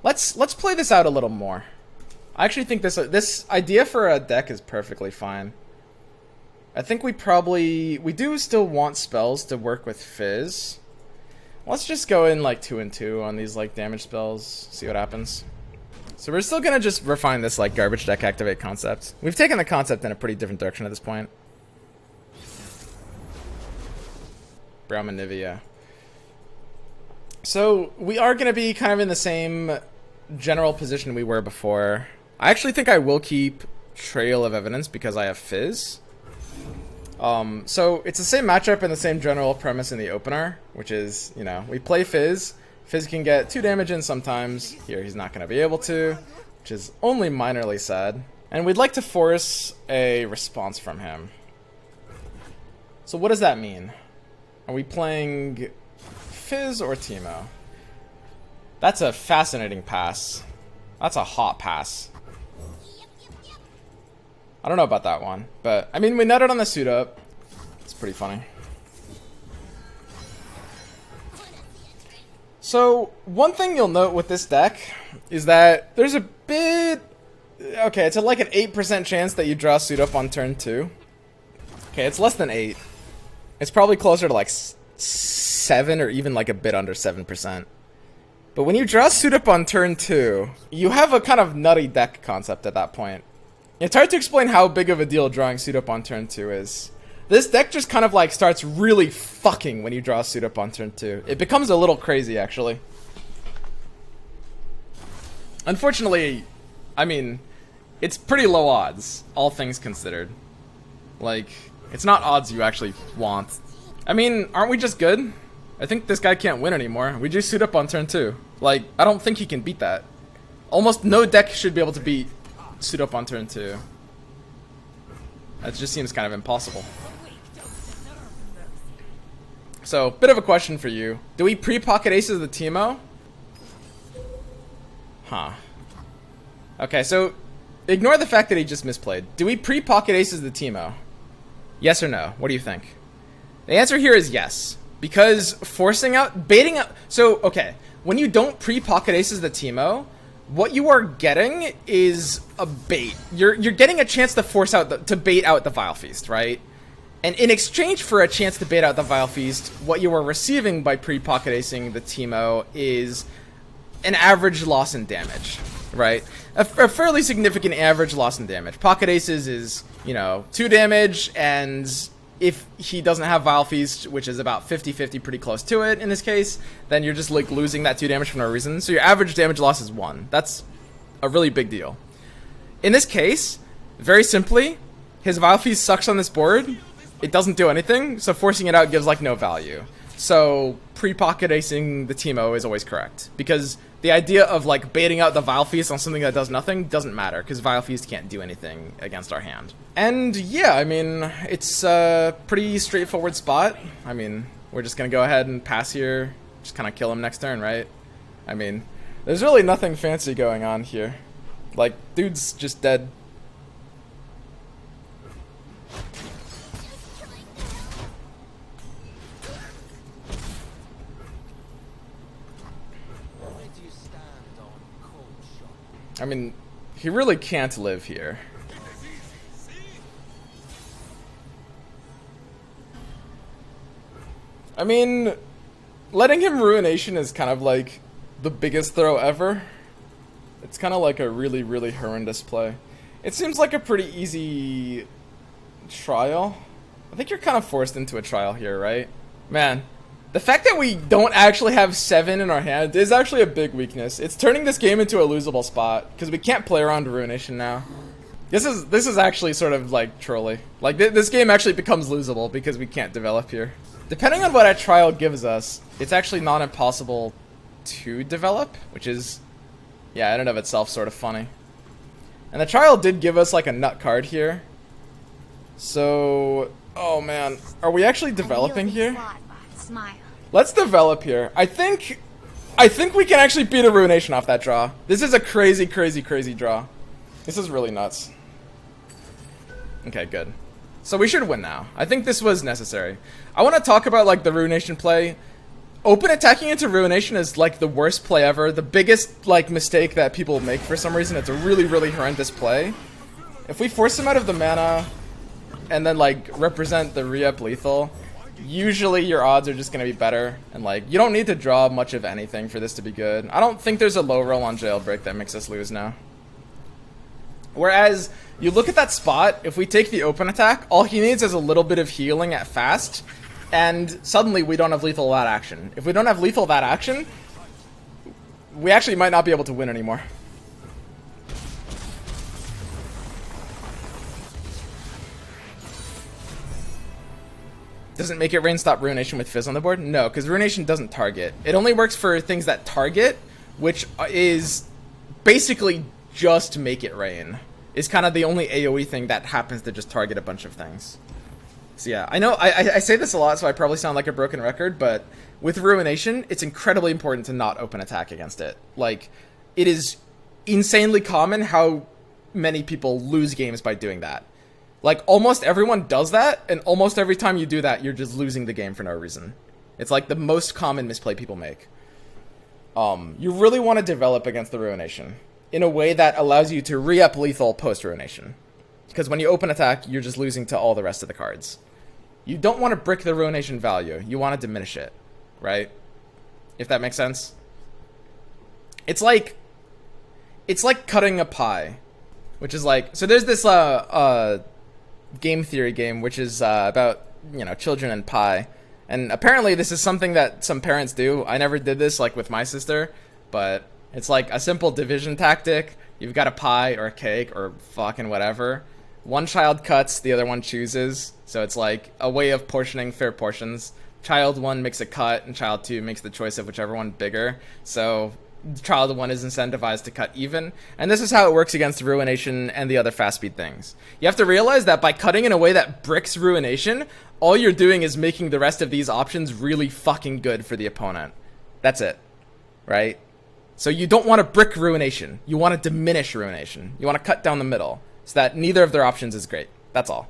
Let's play this out a little more. I actually think this idea for a deck is perfectly fine. I think we do still want spells to work with Fizz. Let's just go in like 2 and 2 on these like damage spells, see what happens. So we're still gonna just refine this like garbage deck activate concept. We've taken the concept in a pretty different direction at this point. Brahma Nivea. So we are gonna be kind of in the same general position we were before. I actually think I will keep Trail of Evidence because I have Fizz. So it's the same matchup and the same general premise in the opener, which is, you know, we play Fizz. Fizz can get 2 damage in sometimes. Here he's not going to be able to, which is only minorly sad. And we'd like to force a response from him. So what does that mean? Are we playing Fizz or Teemo? That's a fascinating pass. That's a hot pass. I don't know about that one, but I mean, we nutted on the suit up. It's pretty funny. So one thing you'll note with this deck is that there's a bit, okay, it's like an 8% chance that you draw suit up on turn 2. Okay, it's less than 8. It's probably closer to like 7 or even like a bit under 7%. But when you draw suit up on turn 2, you have a kind of nutty deck concept at that point. It's hard to explain how big of a deal drawing suit up on turn 2 is. This deck just kind of like starts really fucking when you draw suit up on turn 2. It becomes a little crazy, actually. Unfortunately, I mean, it's pretty low odds, all things considered. Like, it's not odds you actually want. I mean, aren't we just good? I think this guy can't win anymore. We just suit up on turn 2. Like, I don't think he can beat that. Almost no deck should be able to beat suit up on turn 2. That just seems kind of impossible. So, bit of a question for you. Do we pre-pocket aces the Teemo? Huh. Okay, so ignore the fact that he just misplayed. Do we pre-pocket aces the Teemo? Yes or no? What do you think? The answer here is yes. Because forcing out, baiting out, so, okay. When you don't pre-pocket aces the Teemo, what you are getting is a bait. You're getting a chance to force out to bait out the Vile Feast, right? And in exchange for a chance to bait out the Vile Feast, what you are receiving by pre-pocket acing the Teemo is an average loss in damage, right? A fairly significant average loss in damage. Pocket aces is, you know, 2 damage, and if he doesn't have Vile Feast, which is about 50-50, pretty close to it in this case, then you're just like losing that 2 damage for no reason. So your average damage loss is 1. That's a really big deal. In this case, very simply, his Vile Feast sucks on this board. It doesn't do anything, so forcing it out gives like no value. So pre-pocket acing the Teemo is always correct, because the idea of like baiting out the Vile Feast on something that does nothing doesn't matter, because Vile Feast can't do anything against our hand. And yeah, I mean, it's a pretty straightforward spot. I mean, we're just gonna go ahead and pass here, just kind of kill him next turn, right? I mean, there's really nothing fancy going on here. Like, dude's just dead. I mean, he really can't live here. I mean, letting him Ruination is kind of like the biggest throw ever. It's kind of like a really, really horrendous play. It seems like a pretty easy trial. I think you're kind of forced into a trial here, right? Man, the fact that we don't actually have 7 in our hand is actually a big weakness. It's turning this game into a losable spot, because we can't play around Ruination now. This is actually sort of like trolly. Like this game actually becomes losable because we can't develop here. Depending on what a trial gives us, it's actually not impossible to develop, which is, yeah, in and of itself sort of funny. And the trial did give us like a nut card here. So, oh man, are we actually developing here? Let's develop here. I think we can actually beat a Ruination off that draw. This is a crazy, crazy, crazy draw. This is really nuts. Okay, good. So we should win now. I think this was necessary. I want to talk about like the Ruination play. Open attacking into Ruination is like the worst play ever. The biggest like mistake that people make for some reason. It's a really, really horrendous play. If we force him out of the mana and then like represent the re-up lethal, usually your odds are just going to be better. And like you don't need to draw much of anything for this to be good. I don't think there's a low roll on Jailbreak that makes us lose now. Whereas you look at that spot, if we take the open attack, all he needs is a little bit of healing at fast. And suddenly we don't have lethal that action. If we don't have lethal that action, we actually might not be able to win anymore. Does it make it rain stop Ruination with Fizz on the board? No, because Ruination doesn't target. It only works for things that target, which is basically just make it rain. Is kind of the only AoE thing that happens to just target a bunch of things. So yeah, I know I say this a lot, so I probably sound like a broken record, but with Ruination, it's incredibly important to not open attack against it. Like, it is insanely common how many people lose games by doing that. Like, almost everyone does that, and almost every time you do that, you're just losing the game for no reason. It's like the most common misplay people make. You really want to develop against the Ruination in a way that allows you to re-up lethal post-Ruination. Because when you open attack, you're just losing to all the rest of the cards. You don't want to brick the Ruination value. You want to diminish it, right? If that makes sense. It's like cutting a pie, which is like, so there's this game theory game which is about, you know, children and pie, and apparently this is something that some parents do. I never did this like with my sister, but it's like a simple division tactic. You've got a pie or a cake or fucking whatever. One child cuts, the other one chooses. So it's like a way of portioning fair portions. Child 1 makes a cut, and child 2 makes the choice of whichever one bigger. So child 1 is incentivized to cut even. And this is how it works against Ruination and the other fast speed things. You have to realize that by cutting in a way that bricks Ruination, all you're doing is making the rest of these options really fucking good for the opponent. That's it. Right? So you don't want to brick Ruination. You want to diminish Ruination. You want to cut down the middle so that neither of their options is great. That's all.